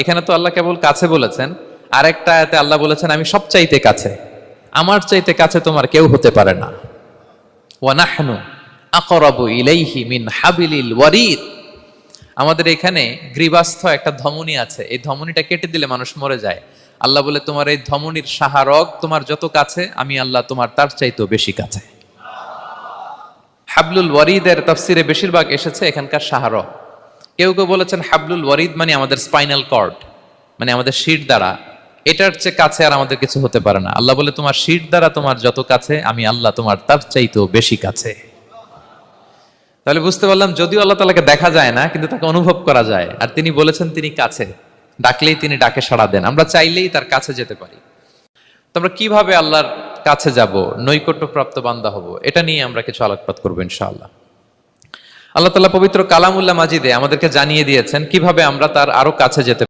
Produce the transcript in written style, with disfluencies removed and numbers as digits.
এখানে তো আল্লাহ কেবল কাছে বলেছেন, আরেকটা আয়াতে আল্লাহ বলেছেন আমি সবচাইতে কাছে, আমার চাইতে কাছে তোমার কেউ হতে পারে না। ওয়া নাহনু আকরাবু ইলাইহি মিন হাবিলিল ওয়ারিদ। আমাদের এখানে গ্রীবাস্থ একটা ধমনী আছে, এই ধমনীটা কেটে দিলে মানুষ মরে যায়। আল্লাহ বলে তোমার এই ধমনীর সাহারক তোমার যত কাছে, আমি আল্লাহ তোমার তার চাইতেও বেশি কাছে। হাবলুল ওয়ারিদের তাফসিরে বেশিরভাগ এসেছে এখানকার সাহারক। কেউ কেউ বলেছেন হাবলুল ওয়ারিদ মানে আমাদের স্পাইনাল কর্ড, মানে আমাদের শির দ্বারা, এটার চেয়ে কাছে আর আমাদের কিছু হতে পারে না। আল্লাহ বলে তোমার শির দ্বারা তোমার যত কাছে, আমি আল্লাহ তোমার তার চাইতেও বেশি কাছে। তাহলে বুঝতে পারলাম যদিও আল্লাহ তাআলাকে দেখা যায় না, কিন্তু তাকে অনুভব করা যায়। আর তিনি বলেছেন তিনি কাছে, ডাকলেই তিনি ডাকে সাড়া দেন, আমরা চাইলেই তার কাছে যেতে পারি। তো আমরা কিভাবে আল্লাহর কাছে যাব, নৈকট্যপ্রাপ্ত বান্দা হব, এটা নিয়ে আমরা কিছু আলোকপাত করবো ইনশাআল্লাহ। আল্লাহ তাআলা পবিত্র কালামুল্লাহ মাজিদে আমাদেরকে জানিয়ে দিয়েছেন কিভাবে আমরা তার আরো কাছে যেতে